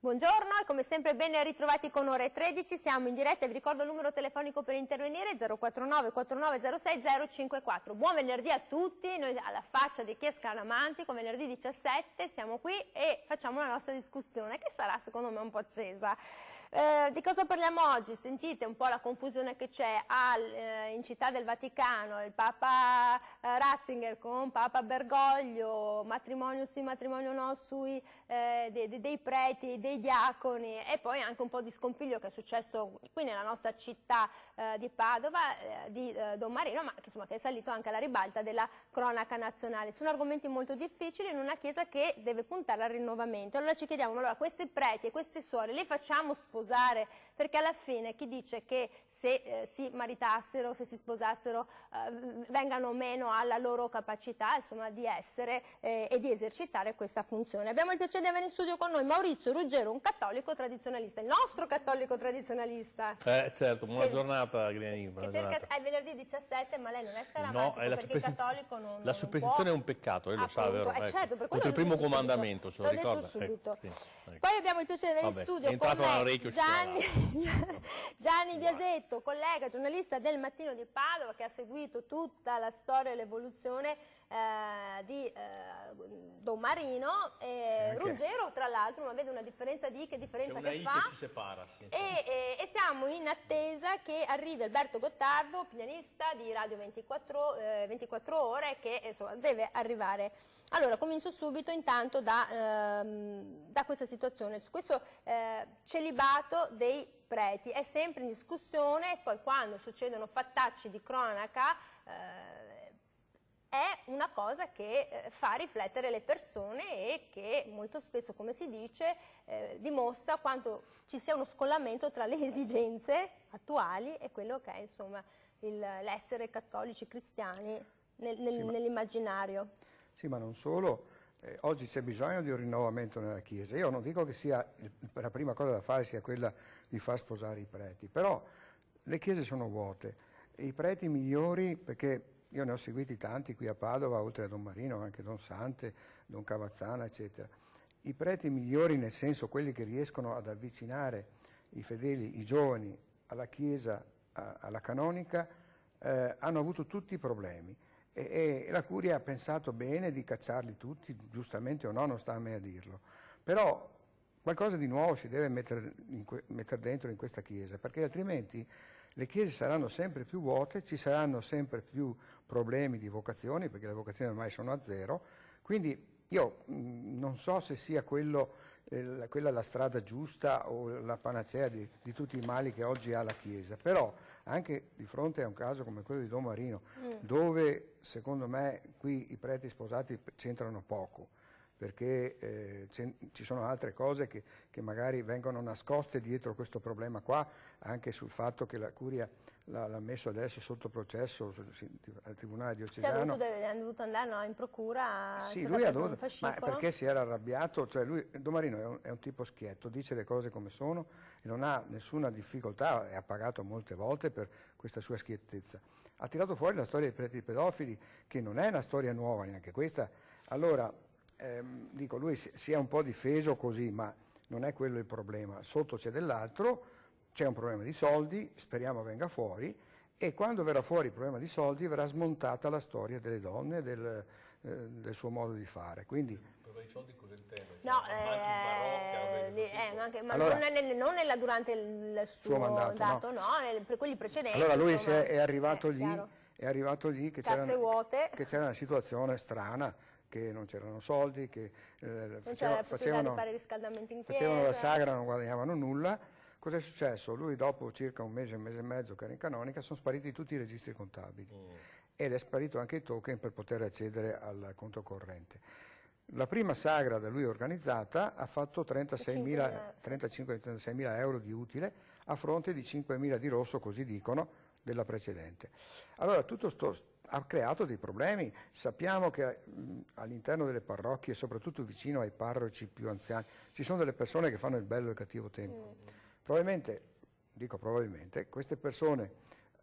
Buongiorno e come sempre ben ritrovati con Ore 13, siamo in diretta e vi ricordo il numero telefonico per intervenire 049 4906 054. Buon venerdì a tutti, noi alla faccia di chi è scaramantico, venerdì 17 siamo qui e facciamo la nostra discussione che sarà secondo me un po' accesa. Di cosa parliamo oggi? Sentite un po' la confusione che c'è in Città del Vaticano, il Papa Ratzinger con Papa Bergoglio, matrimonio sì, matrimonio no, dei preti, dei diaconi e poi anche un po' di scompiglio che è successo qui nella nostra città di Padova, di Don Marino, ma che è salito anche alla ribalta della cronaca nazionale. Sono argomenti molto difficili in una chiesa che deve puntare al rinnovamento. Allora ci chiediamo, allora questi preti e queste suore li facciamo sposare? Perché alla fine chi dice che se si maritassero, se si sposassero, vengano meno alla loro capacità insomma, di essere e di esercitare questa funzione. Abbiamo il piacere di avere in studio con noi Maurizio Ruggero, un cattolico tradizionalista, il nostro cattolico tradizionalista. Certo, buona giornata Griani. È venerdì 17, ma lei non è scaramantico perché il cattolico non la superstizione è un peccato, lei lo sa, vero? Certo, per quello è il primo comandamento, ce lo ricorda? Subito. Sì. Poi abbiamo il piacere di avere in studio con me Gianni Biasetto, collega, giornalista del Mattino di Padova, che ha seguito tutta la storia e l'evoluzione di Don Marino. Ruggero, tra l'altro, ma vede una differenza che differenza che fa. Che ci separa, sì. E siamo in attesa che arrivi Alberto Gottardo, pianista di Radio 24 Ore, che insomma deve arrivare. Allora, comincio subito intanto da questa situazione, su questo celibato dei preti. È sempre in discussione, poi quando succedono fattacci di cronaca è una cosa che fa riflettere le persone e che molto spesso, come si dice, dimostra quanto ci sia uno scollamento tra le esigenze attuali e quello che è insomma l'essere cattolici cristiani nell'immaginario. Sì, ma non solo, oggi c'è bisogno di un rinnovamento nella Chiesa. Io non dico che sia la prima cosa da fare sia quella di far sposare i preti, però le chiese sono vuote. I preti migliori, perché io ne ho seguiti tanti qui a Padova, oltre a Don Marino, anche Don Sante, Don Cavazzana, eccetera. I preti migliori, nel senso quelli che riescono ad avvicinare i fedeli, i giovani, alla Chiesa, alla canonica, hanno avuto tutti i problemi. E la Curia ha pensato bene di cacciarli tutti, giustamente o no, non sta a me a dirlo. Però qualcosa di nuovo si deve mettere dentro in questa Chiesa, perché altrimenti le chiese saranno sempre più vuote, ci saranno sempre più problemi di vocazioni, perché le vocazioni ormai sono a zero, quindi io non so se sia quella la strada giusta o la panacea di tutti i mali che oggi ha la Chiesa, però anche di fronte a un caso come quello di Don Marino, dove secondo me qui i preti sposati c'entrano poco, perché ci sono altre cose che magari vengono nascoste dietro questo problema qua, anche sul fatto che la Curia l'ha messo adesso sotto processo al Tribunale Diocesano. È dovuto andare in procura? Sì, lui ha dovuto, ma perché si era arrabbiato, cioè Don Marino è un tipo schietto, dice le cose come sono e non ha nessuna difficoltà e ha pagato molte volte per questa sua schiettezza. Ha tirato fuori la storia dei preti pedofili, che non è una storia nuova neanche questa. Allora, dico, lui si è un po' difeso così, ma non è quello il problema. Sotto c'è dell'altro, c'è un problema di soldi, speriamo venga fuori, e quando verrà fuori il problema di soldi verrà smontata la storia delle donne, del suo modo di fare. Quindi, i soldi cosa intende? No, ma allora, non durante il suo mandato, no, per quelli precedenti. Allora lui insomma, è arrivato lì che c'era una situazione strana, che non c'erano soldi, che non c'era la possibilità di fare riscaldamento in chiesa. Facevano la sagra, non guadagnavano nulla. Cos'è successo? Lui dopo circa un mese e mezzo che era in canonica sono spariti tutti i registri contabili ed è sparito anche il token per poter accedere al conto corrente. La prima sagra da lui organizzata ha fatto 35-36 mila euro di utile a fronte di 5.000 di rosso, così dicono, della precedente. Allora tutto ha creato dei problemi, sappiamo che all'interno delle parrocchie, soprattutto vicino ai parroci più anziani, ci sono delle persone che fanno il bello e il cattivo tempo. Probabilmente, dico probabilmente, a queste persone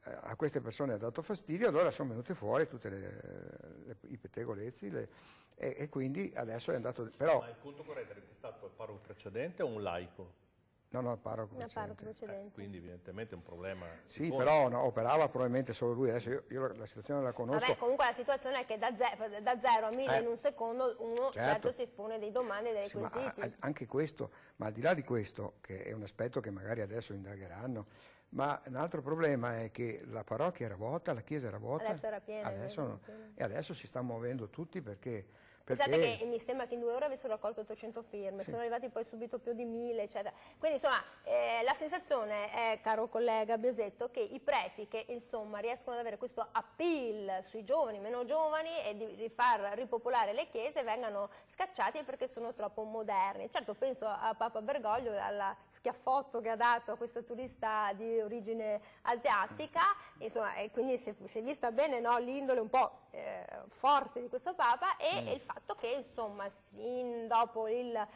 ha dato fastidio, allora sono venute fuori tutti i pettegolezzi e quindi adesso è andato... Però, ma il punto corretto è stato il parroco precedente o un laico? No, il parroco precedente. Quindi evidentemente è un problema. Sì, però no, operava probabilmente solo lui, adesso io la situazione la conosco. Vabbè, comunque la situazione è che da 0 a 1000 in un secondo uno certo si pone dei domande e dei quesiti. Ma anche questo, ma al di là di questo, che è un aspetto che magari adesso indagheranno, ma un altro problema è che la parrocchia era vuota, la chiesa era vuota, adesso era piena, e adesso si sta muovendo tutti perché... Pensate che mi sembra che in 2 ore avessero raccolto 800 firme, sono arrivati poi subito più di 1000, eccetera. Quindi insomma la sensazione è, caro collega Biasetto, che i preti che insomma riescono ad avere questo appeal sui giovani, meno giovani e di far ripopolare le chiese vengano scacciati perché sono troppo moderni. Certo, penso a Papa Bergoglio e al schiaffotto che ha dato a questa turista di origine asiatica, insomma, e quindi si è vista bene, no, l'indole un po' forte di questo Papa e il fatto che insomma dopo la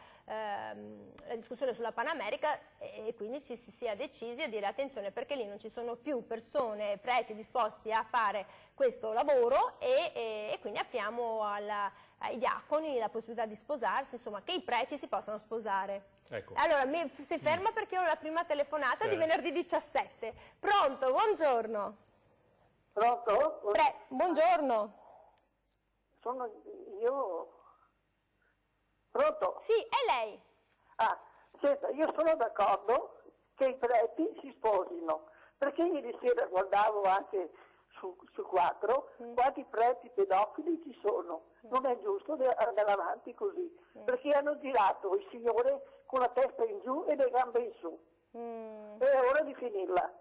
discussione sulla Panamerica e quindi ci si sia decisi a dire attenzione perché lì non ci sono più persone, preti disposti a fare questo lavoro e quindi apriamo ai diaconi la possibilità di sposarsi, insomma che i preti si possano sposare. Ecco. Allora si ferma perché ho la prima telefonata di venerdì 17. Pronto, buongiorno. Pronto? Buongiorno. Sono io. Pronto? Sì, è lei. Senta, io sono d'accordo che i preti si sposino, perché ieri sera guardavo anche su 4 quanti preti pedofili ci sono. Non è giusto andare avanti così, perché hanno girato il Signore con la testa in giù e le gambe in su. È ora di finirla.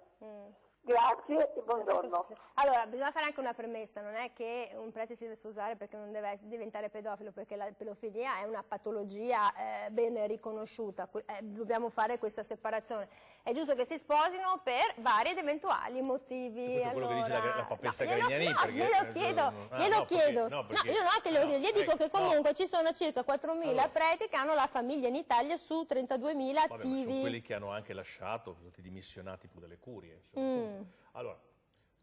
Grazie e buongiorno. Allora, bisogna fare anche una premessa, non è che un prete si deve sposare perché non deve diventare pedofilo, perché la pedofilia è una patologia ben riconosciuta, dobbiamo fare questa separazione. È giusto che si sposino per vari ed eventuali motivi. Quello che dice la papessa Grignani, glielo chiedo. Io non è che gli dico che comunque ci sono circa 4.000 preti che hanno la famiglia in Italia su 32.000 attivi. Sono quelli che hanno anche lasciato, sono stati dimissionati più delle curie. Allora,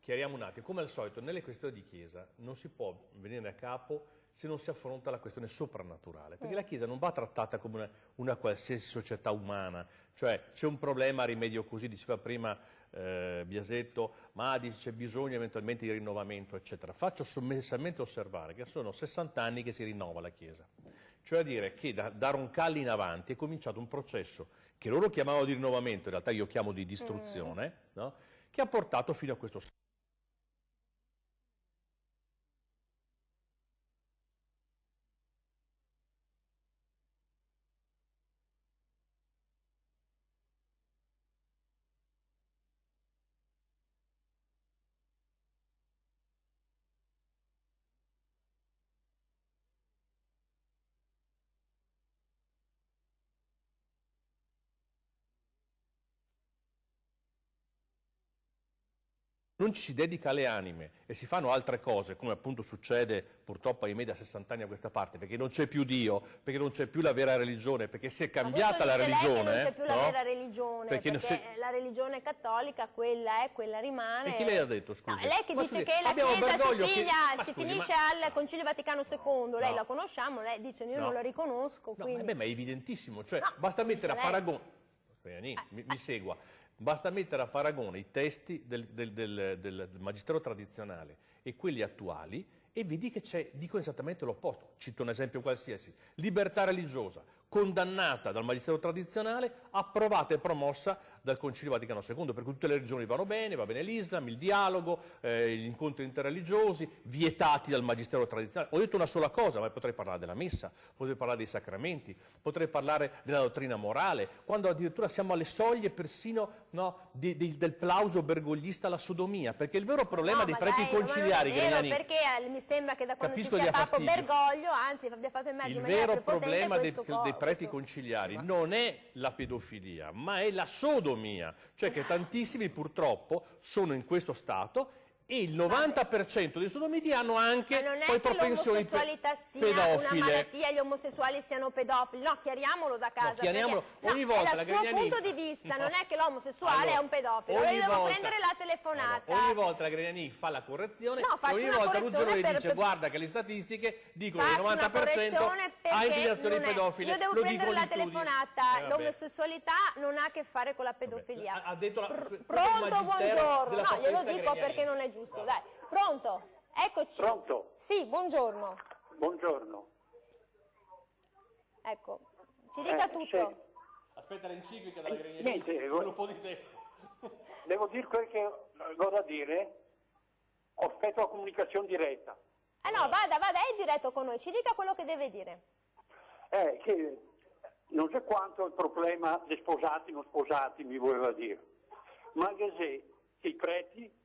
chiariamo un attimo, come al solito nelle questioni di Chiesa non si può venire a capo se non si affronta la questione soprannaturale, perché la Chiesa non va trattata come una qualsiasi società umana, cioè c'è un problema, rimedio così, diceva prima Biasetto, ma c'è bisogno eventualmente di rinnovamento, eccetera. Faccio sommessamente osservare che sono 60 anni che si rinnova la Chiesa, cioè a dire che da Roncalli in avanti è cominciato un processo che loro chiamavano di rinnovamento, in realtà io chiamo di distruzione, no? Che ha portato fino a questo stato. Non ci si dedica alle anime e si fanno altre cose, come appunto succede purtroppo ai media da 60 anni a questa parte, perché non c'è più Dio, perché non c'è più la vera religione, perché si è cambiata la religione. Non c'è più la vera religione, perché la religione cattolica quella è, quella rimane. E chi lei ha detto, scusi? No, lei che dice che la Chiesa si finisce al Concilio Vaticano II, lei la conosciamo, lei dice io non la riconosco. Quindi... ma è evidentissimo, cioè basta mettere a paragone, mi segua. Basta mettere a paragone i testi del Magistero tradizionale e quelli attuali e vedi che dicono esattamente l'opposto. Cito un esempio qualsiasi. Libertà religiosa, condannata dal Magistero tradizionale, approvata e promossa dal Concilio Vaticano II, perché tutte le religioni vanno bene, va bene l'Islam, il dialogo, gli incontri interreligiosi, vietati dal Magistero tradizionale. Ho detto una sola cosa, ma potrei parlare della Messa, potrei parlare dei sacramenti, potrei parlare della dottrina morale, quando addirittura siamo alle soglie persino del plauso bergoglista alla sodomia, perché il vero problema dei preti conciliari gregnani... perché mi sembra che da quando ci sia Papa Bergoglio, anzi abbia fatto emergere il vero problema dei preti conciliari non è la pedofilia, ma è la sodomia, cioè che tantissimi purtroppo sono in questo stato e il 90% dei sodomiti hanno anche poi propensioni l'omosessualità sia pedofile. una malattia, gli omosessuali siano pedofili. No, chiariamolo da casa. No, chiariamolo. Ogni volta è il suo punto di vista, non è che l'omosessuale è un pedofilo. Io devo prendere la telefonata. Ogni volta la Grignani fa la correzione, ogni una volta Ruggero correzione dice guarda che le statistiche dicono che il Faccio una 90% correzione ha perché inclinazioni non è- pedofile. Io devo Lo prendere dicono la gli studi. telefonata. Vabbè. L'omosessualità non ha a che fare con la pedofilia. Ha detto Pronto, buongiorno. No, glielo dico perché non è giusto. Dai, pronto? Eccoci. Pronto? Sì, buongiorno. Buongiorno. Ecco, ci dica tutto. Sì. Aspetta l'enciclica della Grignani. Niente, un po' di tempo. Devo dire quel che ho da dire. Aspetto la comunicazione diretta. No, vada, è diretto con noi. Ci dica quello che deve dire. Che non so quanto il problema dei sposati non sposati mi voleva dire. Ma anche se i preti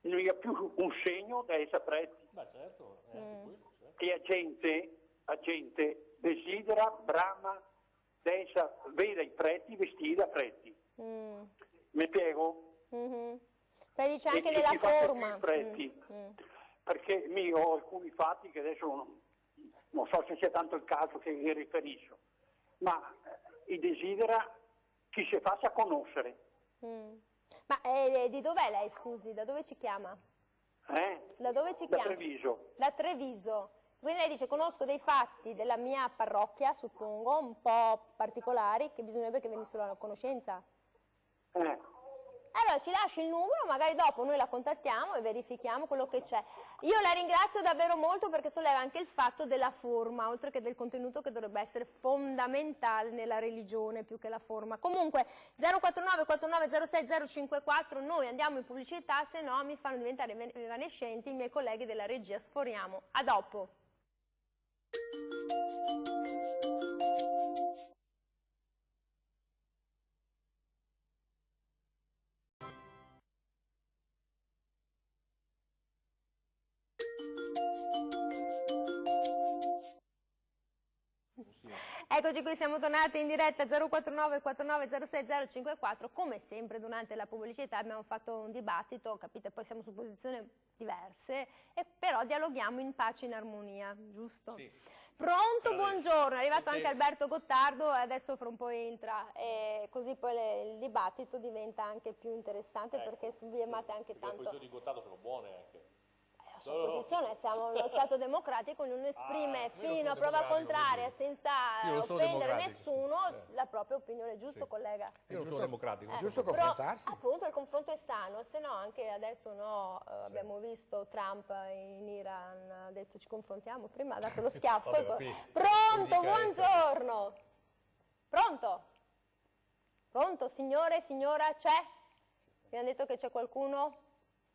non hi ha più un segno da essere preti. Beh, certo. E la gente desidera, brama, vede i preti vestiti da preti. Mi spiego? Poi dice anche E nella chi fa forma. i preti, perché ho alcuni fatti che adesso non so se sia tanto il caso che mi riferisco, ma desidera chi si faccia conoscere. Ma di dov'è lei, scusi? Da dove ci chiama? Da dove ci chiama? Da Treviso. Da Treviso. Quindi lei dice, conosco dei fatti della mia parrocchia, suppongo, un po' particolari, che bisognerebbe che venissero a conoscenza. Allora ci lasci il numero, magari dopo noi la contattiamo e verifichiamo quello che c'è. Io la ringrazio davvero molto perché solleva anche il fatto della forma, oltre che del contenuto che dovrebbe essere fondamentale nella religione più che la forma. Comunque 049 4906 054, noi andiamo in pubblicità, se no mi fanno diventare evanescenti i miei colleghi della regia, sforiamo. A dopo. Eccoci qui, siamo tornati in diretta 049 4906 054, come sempre durante la pubblicità abbiamo fatto un dibattito, capite, poi siamo su posizioni diverse, però dialoghiamo in pace, in armonia, giusto? Sì. Pronto, buongiorno, è arrivato anche Alberto Gottardo, adesso fra un po' entra, e così poi il dibattito diventa anche più interessante perché sublimate anche tanto... Le posizioni di Gottardo sono buone anche. La sua posizione, siamo uno Stato democratico, ognuno esprime fino a prova contraria, senza offendere nessuno, la propria opinione, giusto collega? Io non sono democratico. È giusto confrontarsi. Però, appunto il confronto è sano, se no anche adesso abbiamo visto Trump in Iran, ha detto ci confrontiamo, prima ha dato lo schiaffo. Pronto, buongiorno! Pronto? Pronto, signore, signora, c'è? Mi hanno detto che c'è qualcuno?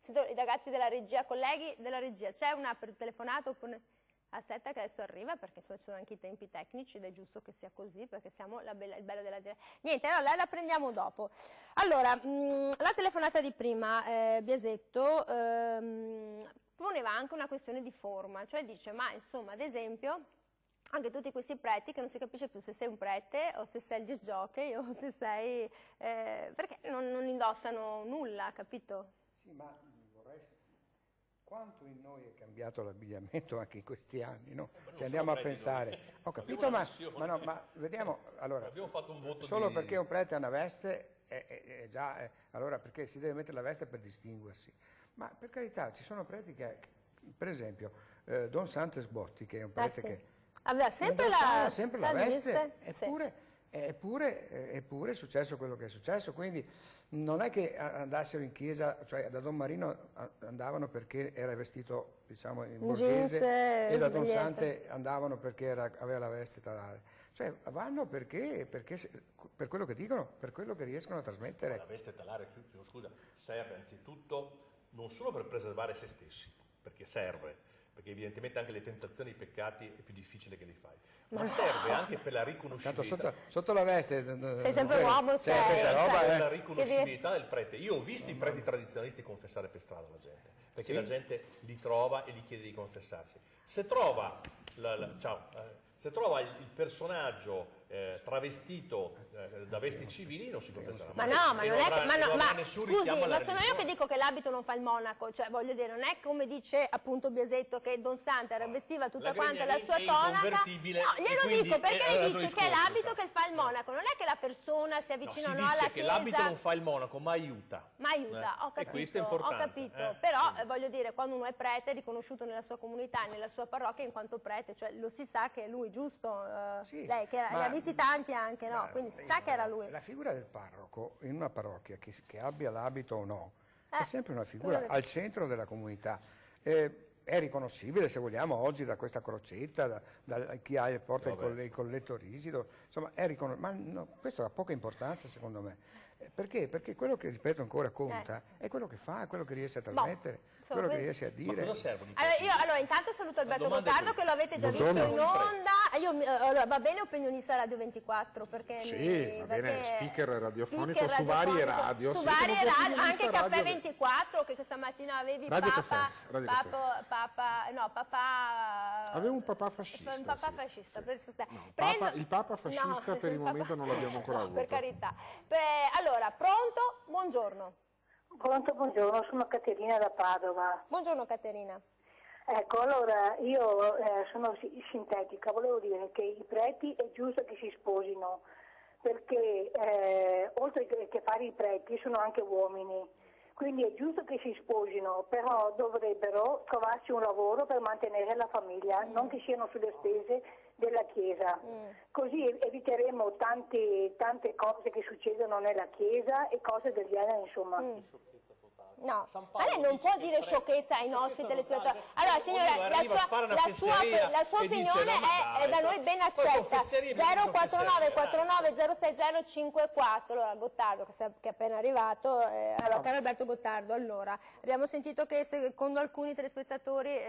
I ragazzi della regia, colleghi della regia, c'è una telefonata oppure... Aspetta che adesso arriva perché ci sono anche i tempi tecnici ed è giusto che sia così perché siamo il bello della diretta. Niente, allora la prendiamo dopo. Allora, la telefonata di prima, Biasetto, poneva anche una questione di forma, cioè dice, ma insomma, ad esempio, anche tutti questi preti che non si capisce più se sei un prete o se sei il disc jockey o se sei... perché non indossano nulla, capito? Sì, ma... Quanto in noi è cambiato l'abbigliamento anche in questi anni, no? Se andiamo a pensare, ho capito, ma vediamo, allora, abbiamo fatto un voto solo perché un prete ha una veste, allora perché si deve mettere la veste per distinguersi, ma per carità ci sono preti che, per esempio, Don Santes Botti, che è un prete che aveva sempre la veste, eppure è successo quello che è successo, quindi non è che andassero in chiesa, cioè da Don Marino andavano perché era vestito, diciamo, in borghese e da Don Sante andavano perché aveva la veste talare. Cioè vanno perché per quello che dicono, per quello che riescono a trasmettere. La veste talare, scusa, serve anzitutto non solo per preservare se stessi, perché serve, perché evidentemente anche le tentazioni, i peccati è più difficile che li fai, ma serve anche per la riconoscibilità. Sotto la veste sei sempre uomo, per la riconoscibilità del prete. Io ho visto i preti tradizionalisti confessare per strada la gente, perché la gente li trova e gli chiede di confessarsi. Se trova se trova il personaggio travestito da vesti civili non si confesserà mai. Ma no, ma non è che, scusi, ma sono io che dico che l'abito non fa il monaco, cioè voglio dire, non è come dice appunto Biasetto che Don Santa rivestiva tutta quanta la sua tonaca. No, glielo dico perché dice che è l'abito che fa il monaco, non è che la persona si avvicina o no alla chiesa. Si dice che l'abito non fa il monaco, ma aiuta. Ma aiuta, ho capito, e questo è importante. Ho capito, però voglio dire, quando uno è prete è riconosciuto nella sua comunità, nella sua parrocchia in quanto prete, cioè lo si sa che è lui, giusto? Sì, lei che li ha visti tanti anche, no? Quindi si sa che era lui. La figura del parroco in una parrocchia, che abbia l'abito o no, è sempre una figura al centro della comunità. È riconoscibile, se vogliamo, oggi da questa crocetta, da chi porta il colletto risido, insomma, ma no, questo ha poca importanza secondo me. Perché? Perché quello che, ripeto ancora, conta è quello che fa, è quello che riesce a trasmettere, quello che riesce a dire. Ma cosa servono? Allora, intanto saluto Alberto Gottardo, che lo avete già visto in onda. Va bene opinionista Radio 24, perché sì, va bene, speaker radiofonico speaker su varie radio. Su varie radio, anche Caffè 24, che questa mattina avevi papà. Avevo un papà fascista. Un papà fascista. No, il papa fascista per il momento non l'abbiamo ancora avuto. Per carità. Allora, pronto? Buongiorno. Pronto, buongiorno, sono Caterina da Padova. Buongiorno Caterina. Ecco, allora io sono sintetica, volevo dire che i preti è giusto che si sposino, perché oltre che fare i preti sono anche uomini, quindi è giusto che si sposino, però dovrebbero trovarsi un lavoro per mantenere la famiglia, non che siano sulle spese della Chiesa. Così eviteremo tante cose che succedono nella Chiesa e cose del genere, insomma. No, ma lei non può dire sciocchezza ai nostri telespettatori. Allora, signora, la sua opinione è da noi ben accetta. 049 49 06054. Allora, Gottardo, che è appena arrivato, allora, caro Alberto Gottardo, allora, abbiamo sentito che secondo alcuni telespettatori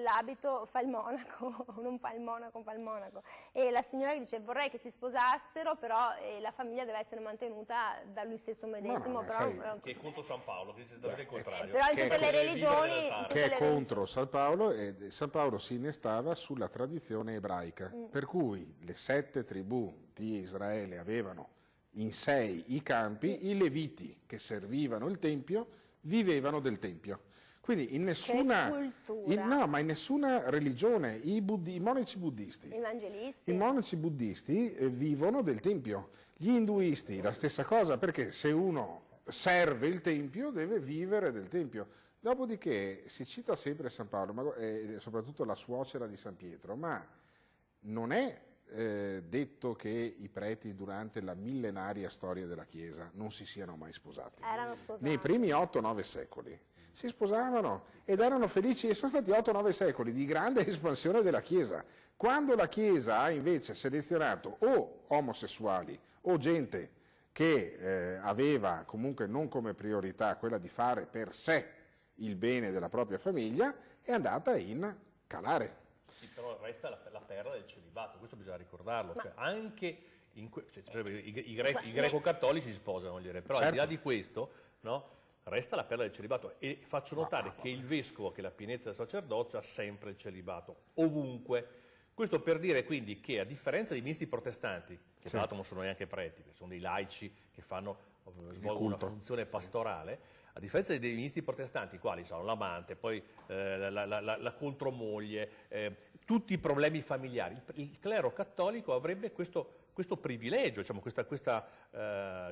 l'abito fa il monaco, non fa il monaco, fa il monaco. E la signora dice vorrei che si sposassero, però la famiglia deve essere mantenuta da lui stesso medesimo. Che è contro San Paolo, che dice il contrario. Però in tutte le religioni che è contro San Paolo, e San Paolo si innestava sulla tradizione ebraica, per cui le 7 tribù di Israele avevano in 6 i campi, i leviti che servivano il tempio vivevano del tempio. Quindi in nessuna religione i monaci buddisti, i monaci buddisti vivono del tempio. Gli induisti la stessa cosa, perché se uno serve il Tempio, deve vivere del Tempio. Dopodiché si cita sempre San Paolo, soprattutto la suocera di San Pietro, ma non è detto che i preti durante la millenaria storia della Chiesa non si siano mai sposati. Erano sposati. Nei primi 8-9 secoli si sposavano ed erano felici, e sono stati 8-9 secoli di grande espansione della Chiesa. Quando la Chiesa ha invece selezionato o omosessuali o gente che aveva comunque non come priorità quella di fare per sé il bene della propria famiglia, è andata in calare. Sì, però resta la perla del celibato, questo bisogna ricordarlo, cioè anche i greco-cattolici si sposano, voglio dire, però al di là di questo, no, resta la perla del celibato, e faccio notare che il vescovo, che è la pienezza del sacerdozio, ha sempre il celibato, ovunque. Questo per dire quindi che, a differenza dei ministri protestanti, che tra l'altro non sono neanche preti, sono dei laici che svolgono una funzione pastorale, a differenza dei ministri protestanti, quali sono l'amante, poi la contromoglie, tutti i problemi familiari, il clero cattolico avrebbe questo privilegio, diciamo, questa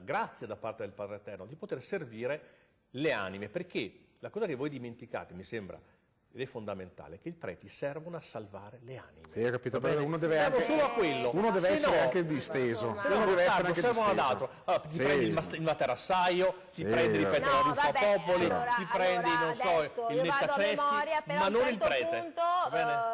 grazia da parte del Padre Eterno, di poter servire le anime, perché la cosa che voi dimenticate, mi sembra, ed è fondamentale, che i preti servono a salvare le anime. Sì, capito? Uno deve anche, solo a quello. Uno deve essere anche disteso. Uno deve essere anche servono ad altro. Allora, ti prendi il materassaio, ti prendi, ripeto, la Ruffapopoli, ti prendi, non so, il Nettacessi, ma non il prete.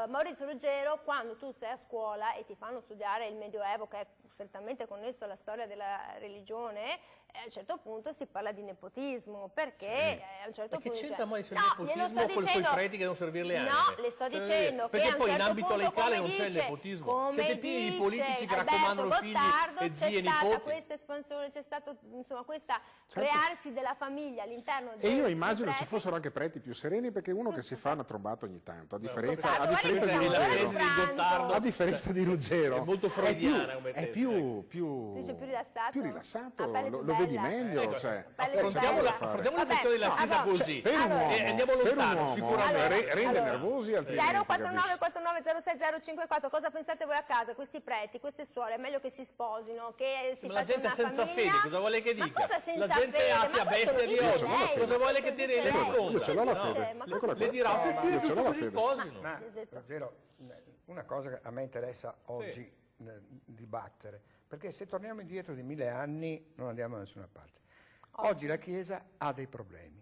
Maurizio Ruggero, quando tu sei a scuola e ti fanno studiare il Medioevo, che è strettamente connesso alla storia della religione, a un certo punto si parla di nepotismo, perché a un certo punto... Ma che c'entra mai il nepotismo con i preti che devono servire le anime. No, le sto dicendo che perché a un poi in certo ambito punto, legale come non c'è il dice- nepotismo. come Siete pieni di politici che dice raccomandano Alberto figli Gottardo, e zii e c'è stata nipoti. questa espansione, c'è stato insomma questa Certo. crearsi della famiglia all'interno E io dei immagino ci preti. fossero anche preti più sereni, perché uno che si fa una trombata ogni tanto, a differenza, Gottardo, a differenza di guarda che Ruggero. siamo alla tesi di Gottardo. A differenza di Ruggero. È molto freudiana come è tesi, più Dice più rilassato? più rilassato, La pelle lo più vedi bella. meglio. Cioè, Affrontiamo la Vabbè, questione della Chiesa allora, così. per un uomo, E andiamo per un lontano, uomo, sicuramente. rende nervosi, altrimenti 049 49 06 054, cosa pensate voi a casa? Questi preti, queste suore, è meglio che si sposino, che si Ma la faccia gente è una senza famiglia? fede, cosa vuole che Ma dica? cosa senza La gente fede? è Ma atea, questo bestia lo di dice oggi. lei, Cosa vuole che questo ti lo dice rendi lei. conto? Io ce l'ho la No. fede. Ma Ecco la Le dirà, cosa. sì, Io ce l'ho la si fede. sposino. Ma Esatto. Ruggero, una cosa che a me interessa oggi dibattere, perché se torniamo indietro di 1000 anni non andiamo da nessuna parte. Oggi la Chiesa ha dei problemi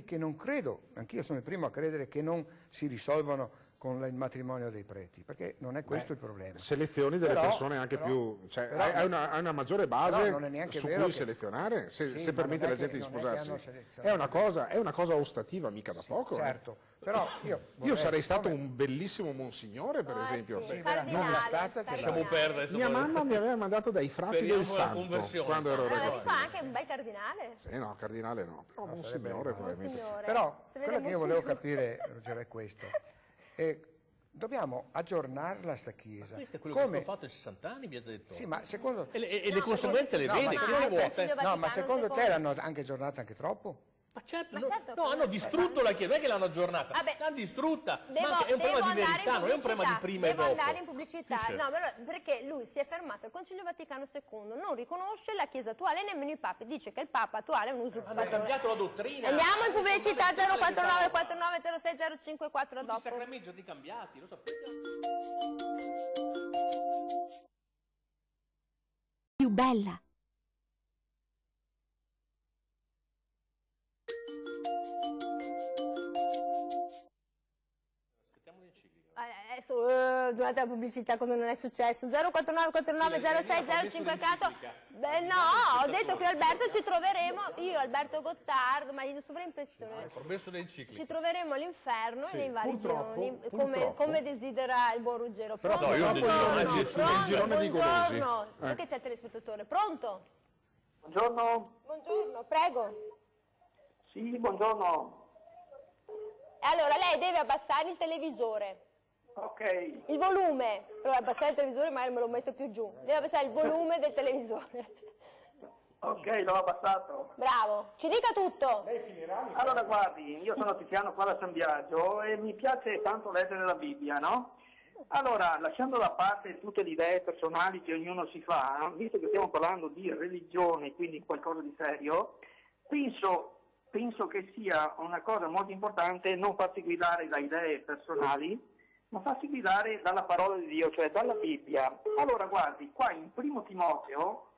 che non credo, anch'io sono il primo a credere che non si risolvano con il matrimonio dei preti, perché non è questo il problema. Selezioni delle Però- persone anche però- più, cioè, però- hai una maggiore però base non è neanche su vero cui che- selezionare, Sì, se ma permette non è alla gente di che- non è che sposarsi. hanno selezionato. È una cosa ostativa mica da poco. Certo, però Io vorrei- sarei stato un bellissimo monsignore, per esempio. Sì, Sì, cardinale, non la stazza ce l'ha. Lasciamo perdere. Mia mamma mi aveva mandato dai frati Speriamo del la santo conversione. quando ero Allora, ragazzo. fa anche un bel cardinale. Sì, no, cardinale no, però No, monsignore sarebbe probabilmente sì. Signore. Però Se vede quello che io volevo Monsignore. capire, Ruggero, è questo. Dobbiamo aggiornarla sta Chiesa. Questo è quello che ho fatto in 60 anni, mi ha detto. Sì, ma secondo... E le conseguenze le No, vede, ma che secondo ne vuole? te, no, ma Vaticano secondo te II. l'hanno anche aggiornata anche troppo? Ma certo, Ma no, certo, no, hanno distrutto la Chiesa, non è che l'hanno aggiornata, Vabbè. l'hanno distrutta. Devo- Ma anche- è un devo problema di andare verità, in non è un problema di pubblicità, prima e devo dopo. andare in pubblicità, Capisce? no, perché lui si è fermato al Concilio Vaticano II, non riconosce la Chiesa attuale, nemmeno il Papa, dice che il Papa attuale è un Hanno usurpatore. cambiato la dottrina. Andiamo in pubblicità 049 49 06 054 I dopo. sacramenti sono cambiati, lo sapete? Più bella. Adesso durante la pubblicità cosa non è successo? 049 49 06 054. Beh no, ho detto che Alberto ci troveremo, io Alberto Gottardo, ma gli do sovraimpressione. Il promesso dei cicli. Ci troveremo all'inferno Sì, e nei vari purtroppo, gironi, purtroppo. come desidera il buon Ruggero. Però Pronto? no, io desidero nel Pronto? girone di golosi. Buongiorno, so che c'è il telespettatore. Pronto? Buongiorno. Buongiorno, prego. Sì, buongiorno. Allora, lei deve abbassare il televisore. Ok. Il volume, però abbassare il televisore magari me lo metto più giù. Deve abbassare il volume del televisore. Ok, l'ho abbassato. Bravo, ci dica tutto. Allora guardi, io sono Tiziano qua da San Biagio e mi piace tanto leggere la Bibbia, no? Allora, lasciando da parte tutte le idee personali che ognuno si fa, visto che stiamo parlando di religione, quindi qualcosa di serio, penso che sia una cosa molto importante non farsi guidare da idee personali, ma farsi guidare dalla parola di Dio, cioè dalla Bibbia. Allora guardi, qua in Primo Timoteo,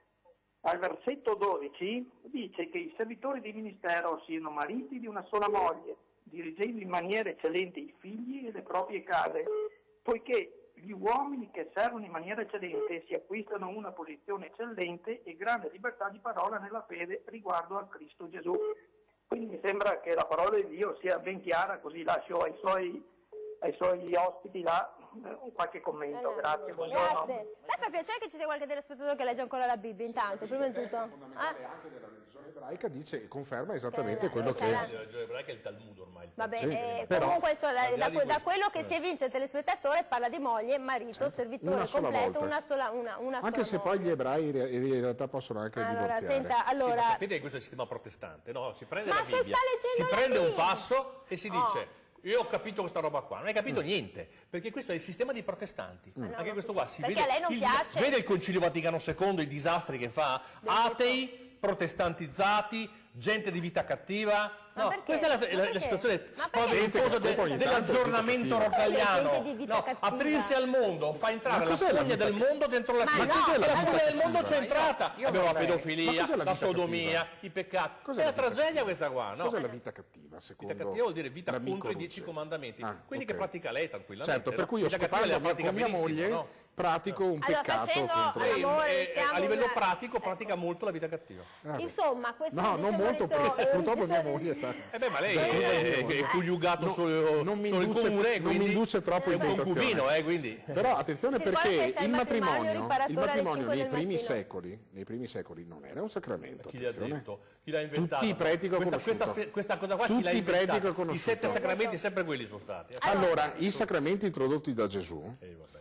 al versetto 12, dice che i servitori di ministero siano mariti di una sola moglie, dirigendo in maniera eccellente i figli e le proprie case, poiché gli uomini che servono in maniera eccellente si acquistano una posizione eccellente e grande libertà di parola nella fede riguardo a Cristo Gesù. Quindi mi sembra che la parola di Dio sia ben chiara, così lascio ai suoi ospiti là qualche commento. Grazie, buongiorno. Grazie. Beh, fa piacere che ci sia qualche telespettatore che legge ancora la Bibbia intanto, prima di tutto. Fondamentale anche della religione ebraica, dice, conferma esattamente quello c'è che... la- La religione ebraica è il Talmud ormai. Vabbè, Sì, però- comunque insomma, Al di là di da questo. quello che si evince il telespettatore parla di moglie, marito, servitore una sola completo, volta. una sola Anche sola se poi gli moglie. ebrei in realtà possono anche Allora, divorziare. senta, Sì, ma allora... sapete che questo è il sistema protestante, no? Si prende Ma la se Bibbia, sta leggendo si la prende un Bibbia. passo e si dice io ho capito questa roba qua, non hai capito niente, perché questo è il sistema dei protestanti. no, Anche ma questo qua si perché vede, a lei non piace? vede il Concilio Vaticano II, i disastri che fa, atei, protestantizzati, gente di vita cattiva. Ma No, perché? questa è Ma la perché? situazione Ma perché? spaventosa Gente che ogni tanto dell'aggiornamento è vita cattiva. rocaliano. Gente di vita No, cattiva. aprirsi al mondo, fa entrare Ma la cos'è la fogna vita del mondo dentro la Ma Chiesa. no, E la ma fogna no. del mondo c'è entrata. io Abbiamo la vorrei- Ma pedofilia, cos'è la la vita sodomia, cattiva? i peccati. Cos'è È la una vita tragedia cattiva? questa qua, no? Cos'è la vita cattiva, secondo Vita cattiva vuol dire vita l'amico contro i 10 Ruggero? comandamenti, Ah, quelli ok. che pratica lei tranquillamente. Certo, per no? cui io Vita cattiva lei la scopando pratica con mia benissimo, moglie no? pratico un Allora, peccato facendo contro... all'amore, E, siamo a livello una- pratico pratica molto la vita cattiva. Ah, beh. Insomma, questo No, non molto, perché purtroppo mia moglie ma lei è coniugato solo non mi in comune, non mi induce troppo in tentazione. È un concubino, quindi. Però attenzione, perché il matrimonio nei primi secoli secoli non era un sacramento. Chi l'ha detto? Chi l'ha inventato? Tutti i preti che ho conosciuto. Questa cosa qua chi l'ha inventata? I 7 sacramenti sempre quelli sono stati. Allora, i sacramenti introdotti da Gesù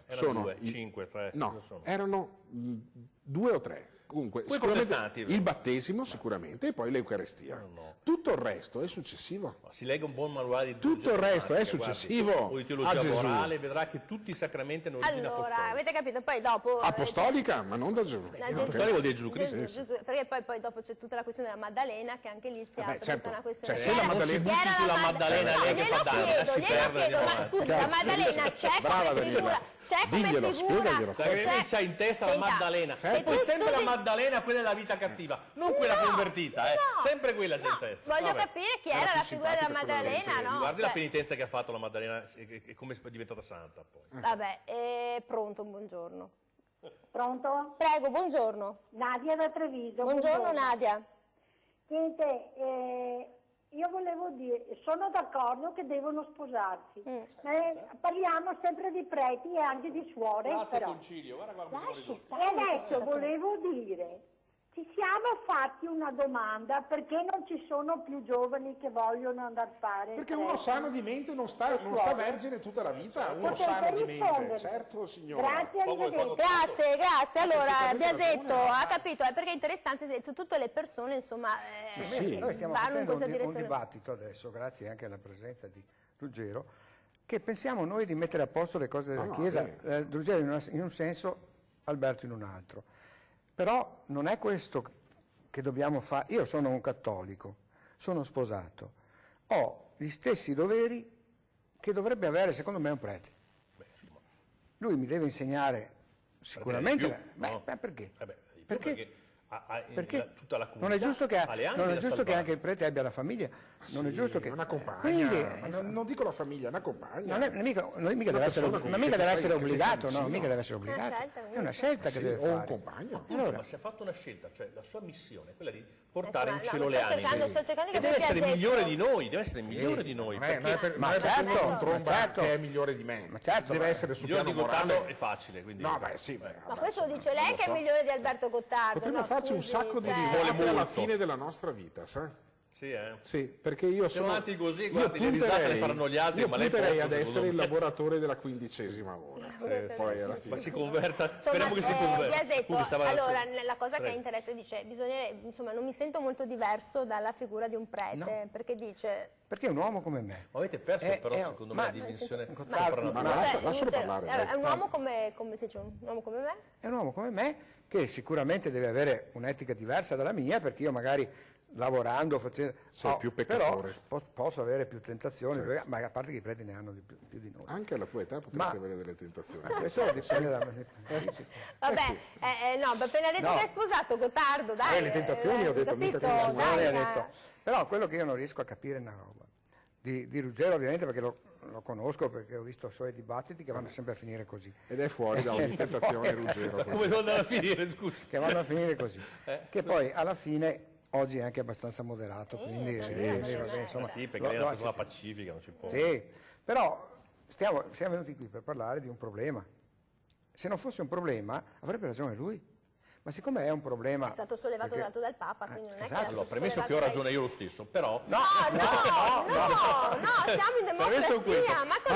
sono 2, 5, 3. No, erano 2 o 3. Comunque, il battesimo sicuramente e poi l'Eucaristia. Tutto il resto è successivo. Si legga un buon manuale di tutto il resto è successivo o di teologia morale, vedrà che tutti i sacramenti hanno origine apostolica. Avete capito? Poi dopo apostolica, ma non da Gesù. Apostolica vuol dire Gesù Cristo. Perché poi dopo c'è tutta la questione della Maddalena, che anche lì si apre tutta una questione. Se la Maddalena butti sulla Maddalena lei che fa danno, si perde. Ma scusi, la Maddalena c'è come figura? C'è come figura? Lei c'ha in testa la Maddalena. E poi sempre la Maddalena, quella della vita cattiva, non quella convertita, sempre quella c'è in testa. Voglio capire chi era la figura della Maddalena, no? Guardi la penitenza che ha fatto la Maddalena e come è diventata santa poi. Vabbè, pronto, buongiorno. Pronto? Prego, buongiorno. Nadia da Treviso. Buongiorno Nadia. Sente, io volevo dire, sono d'accordo che devono sposarsi. Parliamo sempre di preti e anche di suore. Grazie però. Concilio, guarda Lasci E stare. adesso volevo dire, ci siamo fatti una domanda perché non ci sono più giovani che vogliono andare a fare. Perché uno sano di mente non sta vergine tutta la vita, uno sano di mente, certo signora. Grazie, arrivederci. Grazie. Allora, Biasetto ha capito, perché è interessante, su tutte le persone, insomma, Noi stiamo vanno in facendo questa un direzione. dibattito adesso, grazie anche alla presenza di Ruggero, che pensiamo noi di mettere a posto le cose della Chiesa, Ruggero in un senso, Alberto in un altro. Però non è questo che dobbiamo fare. Io sono un cattolico, sono sposato, ho gli stessi doveri che dovrebbe avere secondo me un prete. Lui mi deve insegnare sicuramente. Perché? Perché tutta la comunità non è giusto che, salvare. anche il prete abbia la famiglia, non è giusto che una compagna, quindi, non dico la famiglia, una compagna. non mica deve essere obbligato, no, mica deve essere obbligato. È una scelta che deve fare. O un compagno. Allora, ma si è fatto una scelta, cioè la sua missione è quella di portare in cielo le sto anime. cercando E deve essere migliore di noi, deve essere migliore di noi. Ma certo, che è migliore di me. Ma certo, deve essere sul piano di Gottardo morale. è facile, quindi. No, beh, sì. Ma questo lo dice lei che è migliore di Alberto Gottardo. Potremmo farci un sacco di risate alla fine della nostra vita, sa? Sì, perché io sono avanti così, guardi, le risate le faranno gli altri, ma lei punterei ad essere il lavoratore della 15ª ora. Poi alla fine. Ma si converta, speriamo che si converta. Biasetto, allora, la cosa che interessa dice, insomma, non mi sento molto diverso dalla figura di un prete, perché dice... Perché è un uomo come me. Ma avete perso però, secondo me, la distinzione lascialo parlare. È un uomo come si dice, un uomo come me? È un uomo come me che sicuramente deve avere un'etica diversa dalla mia, perché io magari lavorando, facendo, più peccatore. Però posso avere più tentazioni, ma a parte che i preti ne hanno più di noi. Anche alla tua età potresti avere delle tentazioni. Questo dipende da me. Vabbè, no, appena detto che hai sposato Gottardo, dai. Le tentazioni ho detto, capito, detto. Però quello che io non riesco a capire è una roba. Di Ruggero ovviamente perché lo conosco, perché ho visto i suoi dibattiti che vanno sempre a finire così. Ed è fuori da ogni tentazione Ruggero. Come devono andare a finire, scusi? Che vanno a finire così. Che poi alla fine... Oggi è anche abbastanza moderato, quindi insomma, perché lei è una persona pacifica, non si può. Sì, però siamo venuti qui per parlare di un problema. Se non fosse un problema, avrebbe ragione lui. Ma siccome è un problema... È stato sollevato dato dal Papa, quindi non è che... Allora, premesso che ho ragione io lo stesso, però... No, siamo in democrazia, ma cosa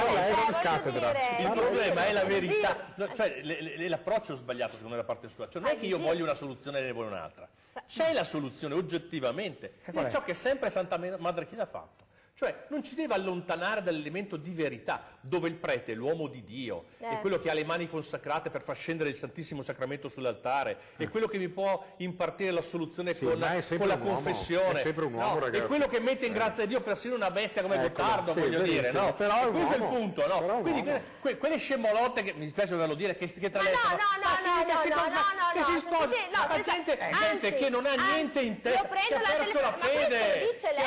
c'è, voglio dire? Il problema è la verità, cioè l'approccio sbagliato secondo me da parte sua, cioè non è che io voglio una soluzione e ne voglio un'altra, c'è la soluzione oggettivamente, è ciò che sempre Santa Madre Chiesa ha fatto. Cioè non ci deve allontanare dall'elemento di verità, dove il prete è l'uomo di Dio, è quello che ha le mani consacrate per far scendere il Santissimo Sacramento sull'altare, è quello che mi può impartire la soluzione con la confessione, è sempre un uomo, ragazzi. È quello che mette in grazia di Dio persino una bestia come Gottardo, voglio dire, no? Però questo è il punto, no? Quindi quelle scemolotte che mi dispiace doverlo dire, che tra le che si sposano, gente che non ha niente in testa, che ha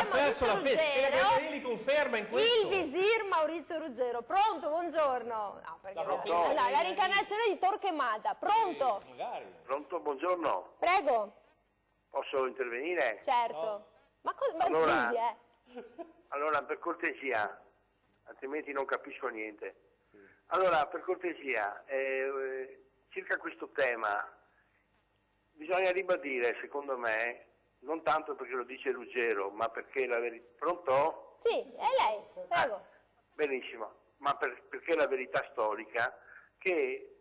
perso la fede, li conferma in questo. Il visir Maurizio Ruggero, pronto, buongiorno. No, perché la reincarnazione di Torquemada, pronto? Magari. Pronto, buongiorno. Prego. Posso intervenire? Certo. Ma allora, scusi, Allora, per cortesia, altrimenti non capisco niente. Allora, per cortesia, circa questo tema, bisogna ribadire, secondo me, non tanto perché lo dice Ruggero, ma perché la verità... Pronto? Sì, è lei, prego. Benissimo, ma perché la verità storica che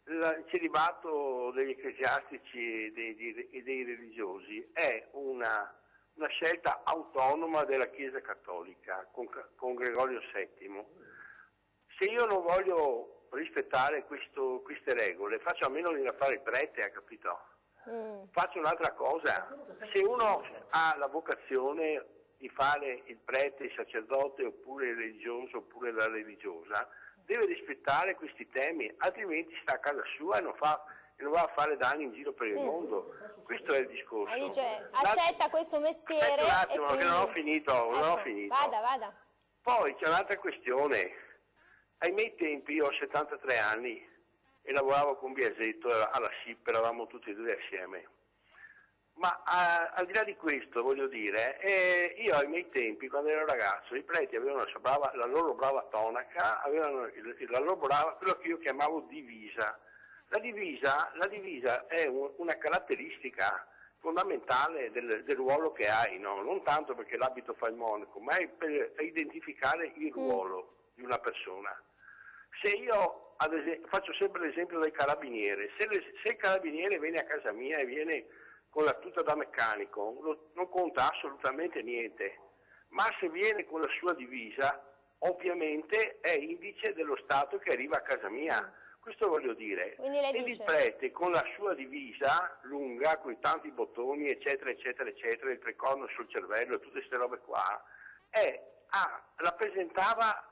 il celibato degli ecclesiastici e dei religiosi è una scelta autonoma della Chiesa Cattolica con Gregorio VII. Se io non voglio rispettare queste regole, faccio a meno di fare il prete, ha capito? Faccio un'altra cosa. Se uno ha la vocazione di fare il prete, il sacerdote, oppure il religioso, oppure la religiosa, deve rispettare questi temi, altrimenti sta a casa sua e non va a fare danni in giro per il mondo. Questo è il discorso. Dice, accetta questo mestiere. Aspetta un attimo, quindi... che non ho finito, non ho finito. Vada. Poi c'è un'altra questione. Ai miei tempi, io ho 73 anni e lavoravo con Biasetto alla SIP, eravamo tutti e due assieme. Ma al di là di questo, voglio dire, io ai miei tempi, quando ero ragazzo, i preti avevano la loro brava tonaca, avevano la loro brava, quello che io chiamavo divisa. La divisa è una caratteristica fondamentale del ruolo che hai, no? Non tanto perché l'abito fa il monaco, ma è per identificare il ruolo di una persona. Se io, ad esempio, faccio sempre l'esempio del carabiniere, se il carabiniere viene a casa mia e viene con la tuta da meccanico, non conta assolutamente niente, ma se viene con la sua divisa, ovviamente è indice dello Stato che arriva a casa mia. Questo voglio dire. Ed il prete con la sua divisa lunga, con i tanti bottoni, eccetera, eccetera, eccetera, il tricorno sul cervello e tutte queste robe qua, rappresentava,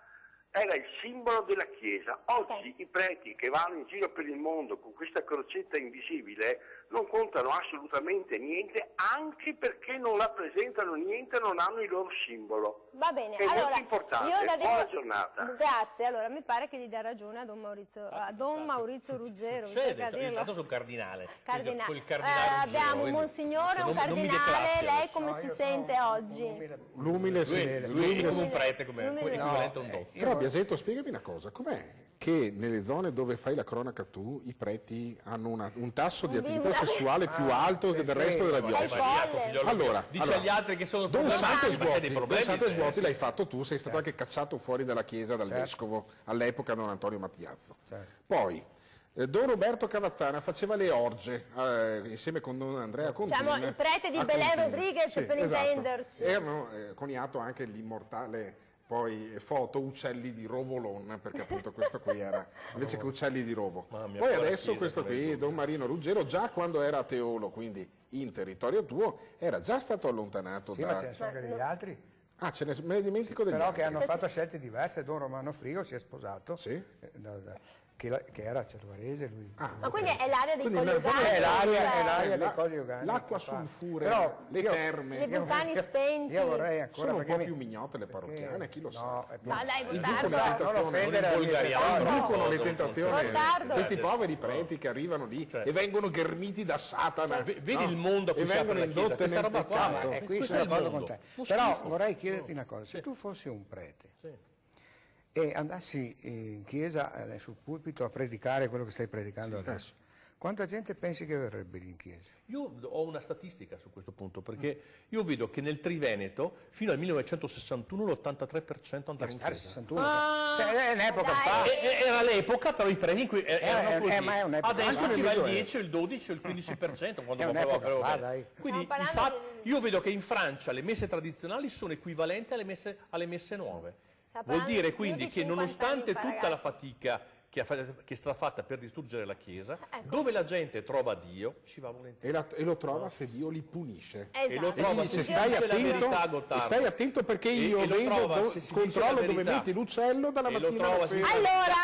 era il simbolo della Chiesa. Oggi i preti che vanno in giro per il mondo con questa crocetta invisibile non contano assolutamente niente, anche perché non rappresentano niente, non hanno il loro simbolo. Va bene, è molto importante. Buona giornata. Grazie, allora mi pare che gli dà ragione a Don Maurizio Ruggero. Io sono cardinale. Col cardinale abbiamo un monsignore, un cardinale, lei come si sente oggi? L'umile sì. Lui come un prete, come equivalente a un dotto. Però Biasetto, spiegami una cosa, com'è che nelle zone dove fai la cronaca tu i preti hanno un tasso di attività sessuale più alto che del resto della diocesi? Allora, dice agli altri che sono Don Sant'Esvuoti l'hai fatto tu, sei stato anche cacciato fuori dalla chiesa dal vescovo, all'epoca Don Antonio Mattiazzo. Poi Don Roberto Cavazzana faceva le orge insieme con Don Andrea Contin. Diciamo il prete di Belen Rodriguez, per intenderci. Erano coniato anche l'immortale poi foto uccelli di Rovolon, perché appunto questo qui era invece che uccelli di Rovo. Poi adesso questo qui, Don Marino Ruggero, già quando era a Teolo, quindi in territorio tuo, era già stato allontanato ma ce ne sono anche degli altri. Me ne dimentico degli altri. Però che hanno fatto scelte diverse. Don Romano Frigo si è sposato, che era cervarese lui. Ma quindi è l'area dei coniugali? È l'area dei coniugali. L'acqua sulfurea, le terme, i vulcani spenti. Io vorrei ancora sono un po' più mignote le parrocchiane, chi lo sa. Ma dai, inducono le tentazioni. Questi Gottardo. poveri preti che arrivano lì e vengono ghermiti da Satana. Vedi il mondo a cui si apre la Chiesa, questa roba qua. Qui sono d'accordo con te. Però vorrei chiederti una cosa, se tu fossi un prete e andassi in chiesa sul pulpito a predicare quello che stai predicando adesso, quanta gente pensi che verrebbe lì in chiesa? Io ho una statistica su questo punto, perché io vedo che nel Triveneto fino al 1961 l'83% andava in chiesa. 61? Cioè, è un'epoca fa. Era l'epoca, però i preti erano così. Adesso ci va il 10, il 12, il 15%. Quando quindi io vedo che in Francia le messe tradizionali sono equivalenti alle messe nuove. Vuol dire quindi che nonostante tutta la fatica che è stata fatta per distruggere la Chiesa, dove la gente trova Dio, ci va volentieri. E lo trova se Dio li punisce. E lo trova dice, se stai attento perché io controllo dove metti l'ucello dalla mattina alla sera. Allora,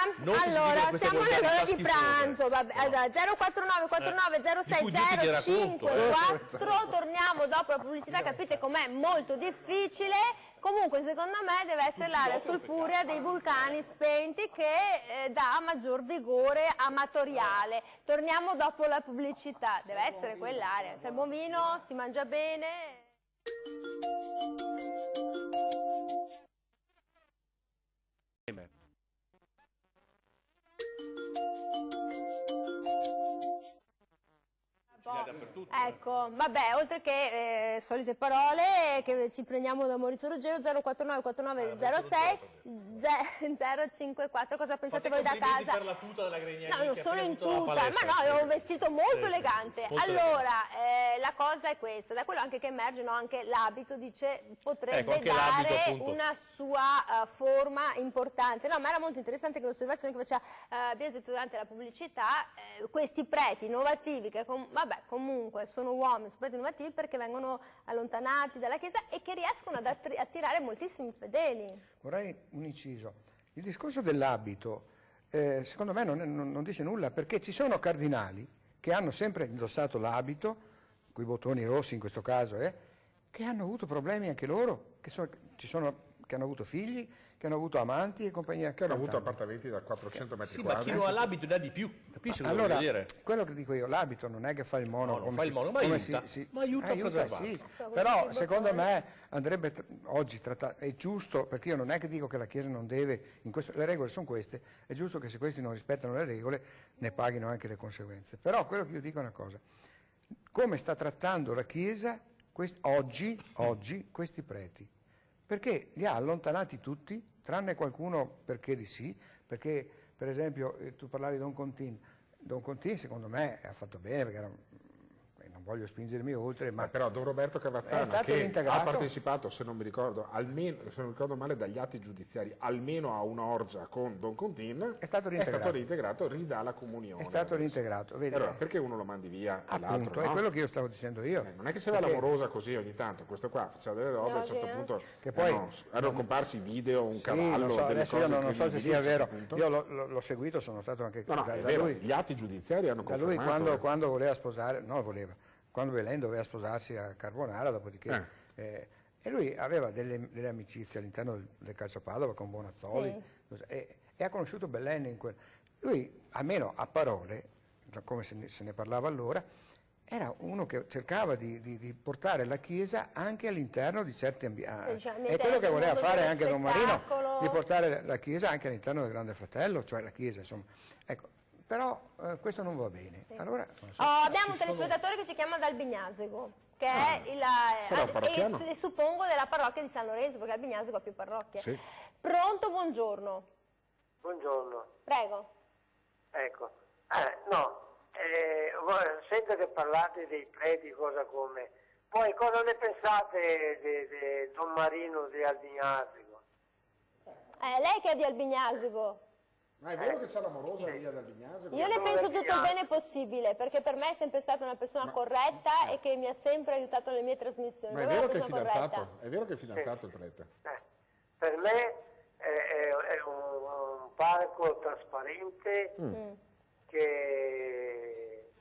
siamo all'ora di pranzo. 049 49 06 054. Torniamo dopo la pubblicità, capite com'è molto difficile. Comunque secondo me deve essere l'area sulfurea dei vulcani spenti che dà maggior vigore amatoriale. Torniamo dopo la pubblicità, deve essere quell'area, c'è buon vino, si mangia bene. Ecco, vabbè, oltre che solite parole che ci prendiamo da Maurizio Ruggero, 049 4906 054. Cosa pensate voi da casa? Per la tuta della Grenier, no, non solo in tuta, ma no, è un vestito molto elegante. Molto allora, la cosa è questa, da quello anche che emerge, no, anche l'abito, dice, potrebbe anche dare una sua forma importante. No, ma era molto interessante che l'osservazione che faceva Biasi durante la pubblicità, questi preti innovativi, che vabbè, comunque sono uomini super innovativi perché vengono allontanati dalla Chiesa e che riescono ad attirare moltissimi fedeli. Vorrei un inciso. Il discorso dell'abito, secondo me non dice nulla, perché ci sono cardinali che hanno sempre indossato l'abito, con i bottoni rossi in questo caso, che hanno avuto problemi anche loro, che hanno avuto figli, che hanno avuto amanti e compagnia. Che hanno avuto appartamenti da 400 metri sì, quadri. Ma chi non ha l'abito ne ha di più, capisci cosa allora, voglio dire? Quello che dico io, l'abito non è che fa il mono, ma aiuta, ma aiuta a preservarsi. Sì. Però secondo me andrebbe oggi trattato, è giusto, perché io non è che dico che la Chiesa non deve, le regole sono queste, è giusto che se questi non rispettano le regole ne paghino anche le conseguenze. Però quello che io dico è una cosa, come sta trattando la Chiesa oggi questi preti? Perché li ha allontanati tutti, tranne qualcuno perché di sì, perché per esempio tu parlavi di Don Contin secondo me ha fatto bene, perché non voglio spingermi oltre, ma però Don Roberto Cavazzana, che ha partecipato, se non mi ricordo, almeno, se non ricordo male, dagli atti giudiziari, almeno a una orgia con Don Contin, è stato reintegrato, ridà la comunione. È stato reintegrato. Vedi, allora, perché uno lo mandi via e l'altro no? È quello che io stavo dicendo io. Non è che se va l'amorosa così ogni tanto, questo qua faceva delle robe, a un certo punto che poi erano comparsi video, un sì, cavallo, delle cose. Io non so se sia vero, io l'ho seguito, sono stato anche da lui. Gli atti giudiziari hanno confermato. Da lui quando voleva sposare, quando Belen doveva sposarsi a Carbonara, dopodiché e lui aveva delle amicizie all'interno del Calcio Padova con Bonazzoli, e ha conosciuto Belen in quel. Lui, almeno a parole, come se ne parlava allora, era uno che cercava di portare la Chiesa anche all'interno di certi ambienti. È quello che voleva fare anche Don Marino, di portare la Chiesa anche all'interno del Grande Fratello, cioè la Chiesa, insomma. Ecco. Però questo non va bene. Allora, non so. Abbiamo un telespettatore che ci chiama dal Bignasego, che è e suppongo della parrocchia di San Lorenzo, perché Albignasego ha più parrocchie. Sì. Pronto, buongiorno. Buongiorno. Prego. Ecco, sento che parlate dei preti, cosa come. Poi cosa ne pensate di Don Marino di Albignasego? Lei che è di Albignasego. Ma è vero che c'è l'amorosa via dal Bignasego? Io le penso tutto il bene possibile, perché per me è sempre stata una persona corretta e che mi ha sempre aiutato nelle mie trasmissioni. Ma è vero che è fidanzato? È vero che è fidanzato il prete? Per me è un parco trasparente che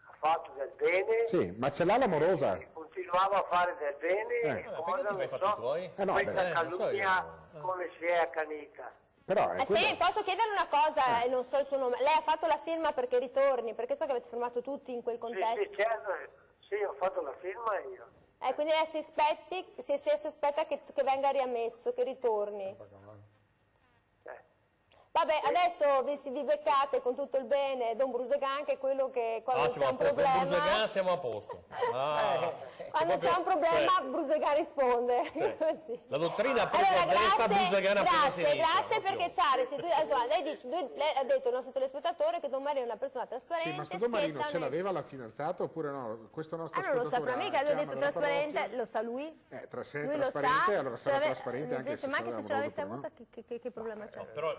ha fatto del bene. Sì, ma ce l'ha l'amorosa? Continuava a fare del bene e cosa non so, questa calunnia come si è accanita. Però sì, posso chiedere una cosa, non so il suo nome. Lei ha fatto la firma perché ritorni, perché so che avete firmato tutti in quel contesto. Sì, certo, sì, ho fatto la firma io. Quindi lei si aspetta che venga riammesso, che ritorni. Vabbè, adesso vi beccate con tutto il bene Don Brusegan, che è quello che quando c'è un problema... Don Brusegan siamo a posto. Quando c'è un problema Brusegan risponde. Sì. La dottrina a destra, Brusegan a sinistra. Grazie perché ci ha restituito... Insomma, lei ha detto al nostro telespettatore che Don Marino è una persona trasparente. Sì, ma sto Don Marino ce l'aveva la fidanzata oppure no? Questo nostro non lo saprà mica, lui ha detto trasparente, lo sa lui? Se è trasparente, allora sarà trasparente anche se ma anche se ce l'avesse avuta, che problema c'è? Però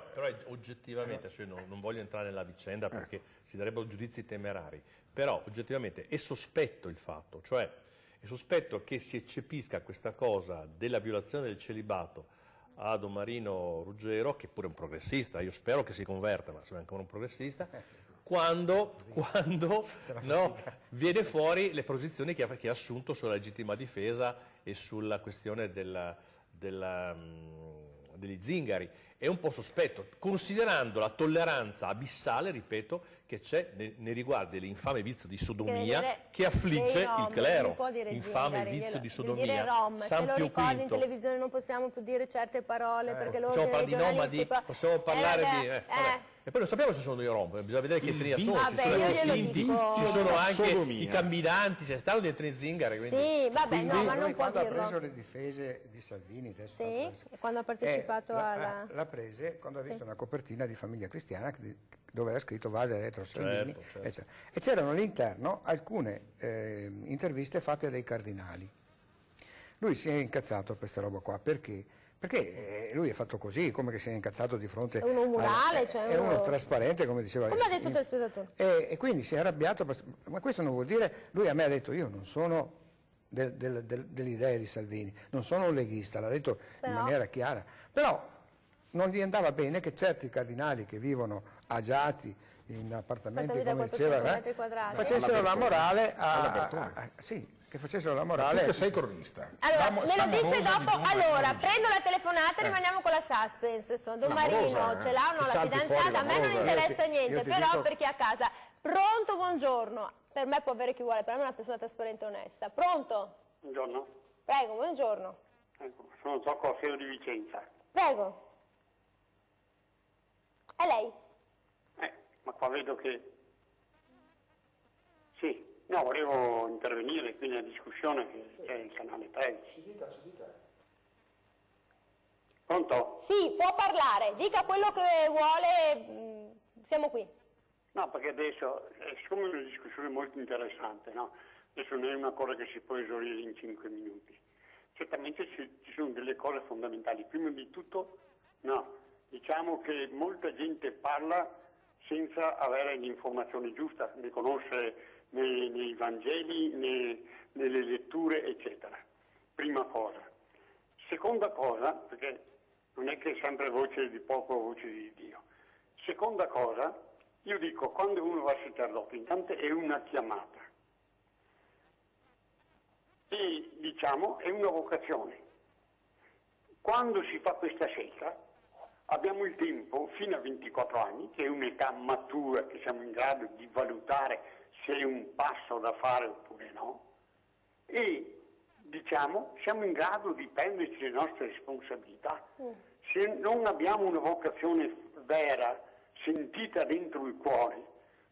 oggettivamente, cioè non voglio entrare nella vicenda perché si darebbero giudizi temerari, però oggettivamente è sospetto il fatto, cioè è sospetto che si eccepisca questa cosa della violazione del celibato a Don Marino Ruggero, che pure è un progressista, io spero che si converta, ma se è ancora un progressista, quando viene fuori le posizioni che ha assunto sulla legittima difesa e sulla questione degli zingari. È un po' sospetto, considerando la tolleranza abissale, ripeto, che c'è nei riguardi dell'infame vizio di sodomia che affligge il clero. Infame vizio di sodomia. Rom, se lo ricordi in televisione non possiamo più dire certe parole perché loro possiamo parlare di nomadi, possiamo parlare di... E poi non sappiamo se sono i rom, bisogna vedere che etnia sono, ci sono i sinti, ci sono anche i camminanti, c'è stato di etnie zingare. Quindi... Sì, vabbè, no, ma non può dirlo. Quando ha preso le difese di Salvini, adesso sì, quando ha partecipato alla... L'ha prese quando ha visto una copertina di Famiglia Cristiana dove era scritto Vale retro Salvini, certo. E c'erano all'interno alcune interviste fatte dai cardinali. Lui si è incazzato per questa roba qua, perché lui è fatto così, come che si è incazzato di fronte a uno murale, è uno trasparente, come diceva. Come ha detto il telespettatore. E quindi si è arrabbiato, ma questo non vuol dire, lui a me ha detto io non sono delle idee di Salvini, non sono un leghista, l'ha detto in maniera chiara, però non gli andava bene che certi cardinali che vivono agiati in appartamenti, come diceva, facessero la morale sì, che facessero la morale. Tu che sei cronista. Allora, me lo dice dopo. Allora, prendo la telefonata e rimaniamo con la suspense. Don Marino, ce l'ha o no la fidanzata? A me non interessa niente, però perché a casa. Pronto, buongiorno. Per me può avere chi vuole, per me è una persona trasparente e onesta. Pronto? Buongiorno. Prego, buongiorno. Ecco, sono Zocco Alfredo di Vicenza. Prego. È lei? Ma qua vedo che... Sì. No, volevo intervenire qui nella discussione che c'è il canale 13. Ci dica. Pronto? Sì, può parlare, dica quello che vuole, siamo qui. No, perché adesso, siccome è una discussione molto interessante, no? Adesso non è una cosa che si può esaurire in 5 minuti. Certamente ci sono delle cose fondamentali. Prima di tutto, diciamo che molta gente parla senza avere l'informazione giusta, ne conosce nei Vangeli, nelle letture, eccetera. Prima cosa. Seconda cosa, perché non è che è sempre voce di poco o voce di Dio. Seconda cosa, io dico, quando uno va al sacerdote, intanto è una chiamata. E diciamo, è una vocazione. Quando si fa questa scelta, abbiamo il tempo, fino a 24 anni, che è un'età matura, che siamo in grado di valutare se è un passo da fare oppure no, e diciamo siamo in grado di prenderci le nostre responsabilità. Se non abbiamo una vocazione vera, sentita dentro il cuore,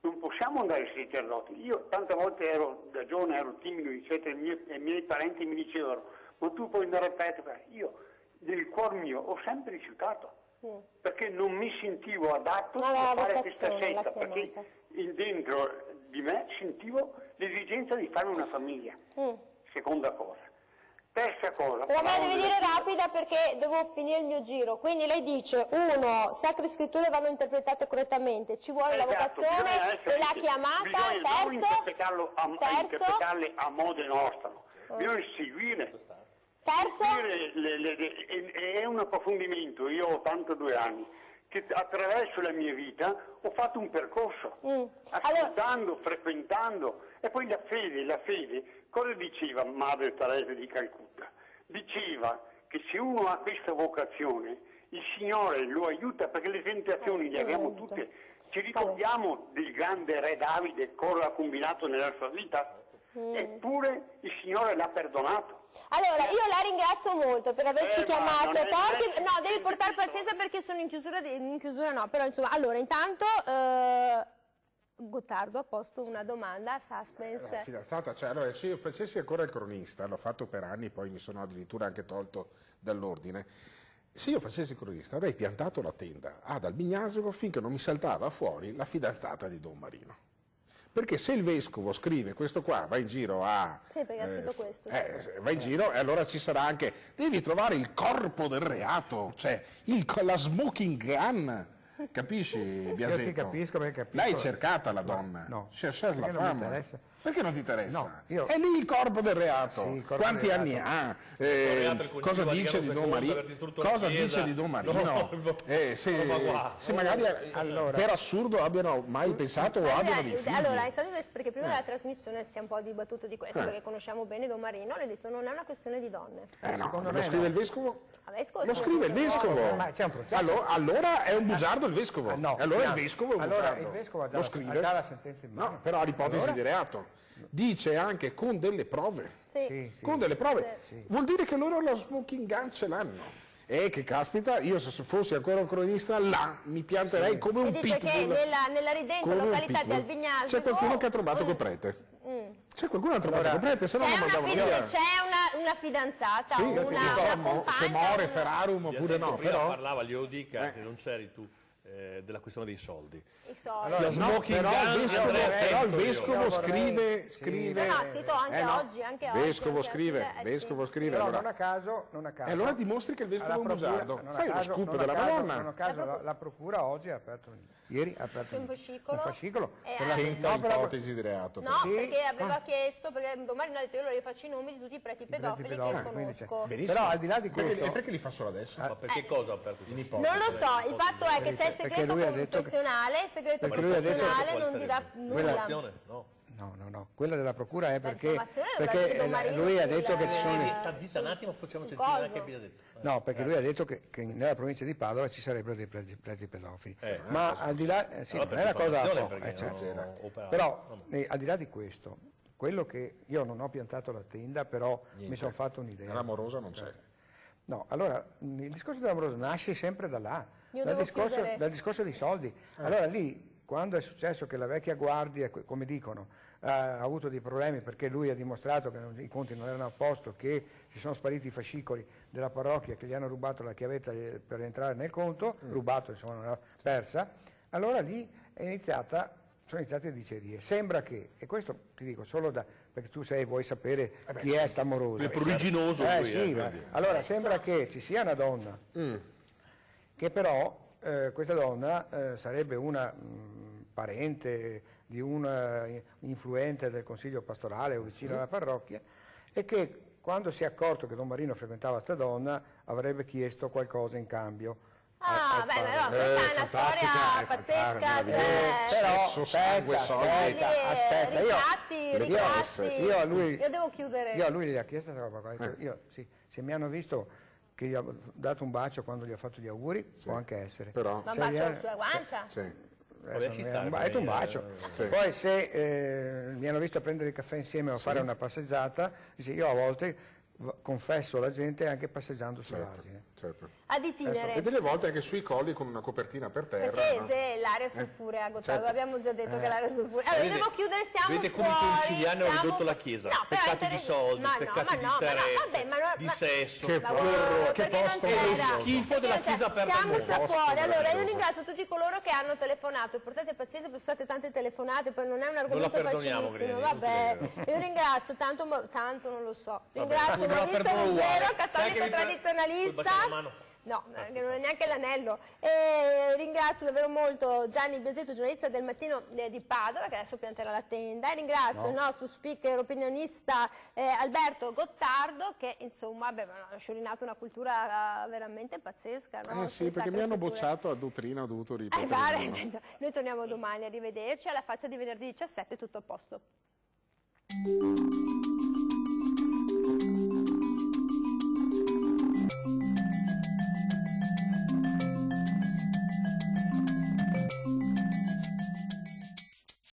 non possiamo andare ai sacerdoti. Io tante volte da giovane ero timido, eccetera, e i miei parenti mi dicevano, ma tu puoi andare a petre. Io nel cuore mio ho sempre rifiutato, perché non mi sentivo adatto a fare questa scelta, perché dentro di me sentivo l'esigenza di fare una famiglia. Seconda cosa. Terza cosa. Però me devi dire rapida perché devo finire il mio giro. Quindi lei dice, uno, sacre scritture vanno interpretate correttamente, ci vuole la vocazione e la chiamata. Bisogna non interpretarle a modo nostro, bisogna seguire. Terzo? È un approfondimento. Io ho 82 anni. Che attraverso la mia vita ho fatto un percorso, ascoltando, frequentando, e poi la fede, cosa diceva Madre Teresa di Calcutta? Diceva che se uno ha questa vocazione, il Signore lo aiuta, perché le tentazioni le abbiamo tutte. Ci ricordiamo del grande re Davide, cosa ha combinato nella sua vita? Eppure il Signore l'ha perdonato. Allora, io la ringrazio molto per averci chiamato. No, devi portare pazienza perché sono in chiusura no, però insomma, allora intanto Gottardo ha posto una domanda a suspense. Fidanzata, cioè, allora, se io facessi ancora il cronista, l'ho fatto per anni, poi mi sono addirittura anche tolto dall'ordine. Se io facessi il cronista avrei piantato la tenda ad Albignasego finché non mi saltava fuori la fidanzata di Don Marino. Perché se il vescovo scrive questo qua, va in giro a... Sì, perché ha scritto questo. Va in giro e allora ci sarà anche... Devi trovare il corpo del reato, cioè la smoking gun. Capisci, Biasetto? Io ti capisco perché capisco. L'hai cercata la donna? No. Cherchez la femme. Perché non ti interessa? No, io... È lì il corpo del reato. Sì, il corpo quanti del anni ha? Cosa dice di Don Marino? Cosa dice di Don Marino? Se magari per assurdo abbiano mai pensato o abbiano dei figli. Allora, perché prima della trasmissione si è un po' dibattuto di questo, perché conosciamo bene Don Marino, le ho detto non è una questione di donne. No, lo scrive il vescovo? Lo scrive il vescovo. Ma c'è un processo. Allora è un bugiardo il vescovo. Allora il vescovo è un bugiardo. Allora il vescovo ha già la sentenza in mano. No, però ha l'ipotesi di reato. Dice anche con delle prove. Sì. Con delle prove. Sì. Vuol dire che loro lo smoking gun ce l'hanno. E che caspita, io se fossi ancora un cronista là mi pianterei come un pitbull. Dice che nella ridente località di Albignasco c'è qualcuno che ha trovato col prete. C'è qualcuno che ha trovato col prete, se no non mandavano via. C'è una fidanzata, una compagna. Se muore Ferrarum oppure no. Prima parlava, glielo dica, che non c'eri tu. Della questione dei soldi. I soldi. Però il vescovo scrive. No, ha scritto anche oggi. Vescovo scrive. Però non a caso. E allora dimostri che il vescovo è un bugiardo. Fai lo scoop della Madonna. Non a caso la procura oggi ha aperto, ieri ha aperto un fascicolo. Senza ipotesi di reato. No, perché aveva chiesto, perché Don Marino ha detto io gli faccio i nomi di tutti i preti pedofili che conosco. Però al di là di questo... E perché li fa solo adesso? Ma perché cosa ha aperto? Non lo so, il fatto è che c'è il segreto professionale, il segreto professionale non dirà nulla. No, quella della procura è perché Marino, lui ha detto che ci sono... Sta zitta un attimo, facciamo sentire anche Biasetto. No, perché lui ha detto che nella provincia di Padova ci sarebbero dei preti pedofili. Ma al di là... sì, non è una cosa... Però al di là di questo, quello che io non ho piantato la tenda, però mi sono fatto un'idea. L'amorosa non c'è. No, allora, il discorso dell'amorosa nasce sempre da là, dal discorso dei soldi. Allora lì, quando è successo che la vecchia guardia, come dicono, ha avuto dei problemi perché lui ha dimostrato che i conti non erano a posto, che ci sono spariti i fascicoli della parrocchia, che gli hanno rubato la chiavetta per entrare nel conto, rubato insomma, non l'ha persa, allora lì sono iniziate dicerie. Sembra che, e questo ti dico solo perché tu vuoi sapere chi è sta amorosa. È pruriginoso qui. Allora sembra che ci sia una donna che però questa donna sarebbe una parente di un influente del consiglio pastorale o vicino alla parrocchia e che quando si è accorto che Don Marino frequentava questa donna avrebbe chiesto qualcosa in cambio. Questa è una storia pazzesca, ritratti. Io devo chiudere. Io a lui gli ho chiesto questa roba, se mi hanno visto che gli ho dato un bacio quando gli ho fatto gli auguri, può anche essere. Ma un bacio sulla guancia? È un bacio. Poi se mi hanno visto prendere il caffè insieme o fare una passeggiata, dice io a volte confesso alla gente anche passeggiando sull'asine. Ad itinere. E delle volte anche sui colli con una copertina per terra. Perché se l'aria sulfurea, Gottardo, abbiamo già detto che l'aria sulfurea. Allora, devo chiudere, siamo vedete come i conciliani hanno ridotto la Chiesa. Peccati di soldi, peccati di interesse, di sesso. Che posto è schifo della Chiesa aperta. Siamo sta fuori. Allora, io ringrazio tutti coloro che hanno telefonato. Portate pazienza, perché sono state tante telefonate, poi non è un argomento facilissimo. Vabbè, io ringrazio, tanto non lo so. Ringrazio Maurizio Ruggero, cattolico tradizionalista. No, non è neanche l'anello. Ringrazio davvero molto Gianni Biasetto, giornalista del Mattino di Padova, che adesso pianterà la tenda, e ringrazio il nostro speaker opinionista Alberto Gottardo, che insomma ha sciorinato una cultura veramente pazzesca. No? Sì, perché mi hanno bocciato a dottrina, ho dovuto ripetere. Noi torniamo domani, arrivederci, alla faccia di venerdì 17, tutto a posto.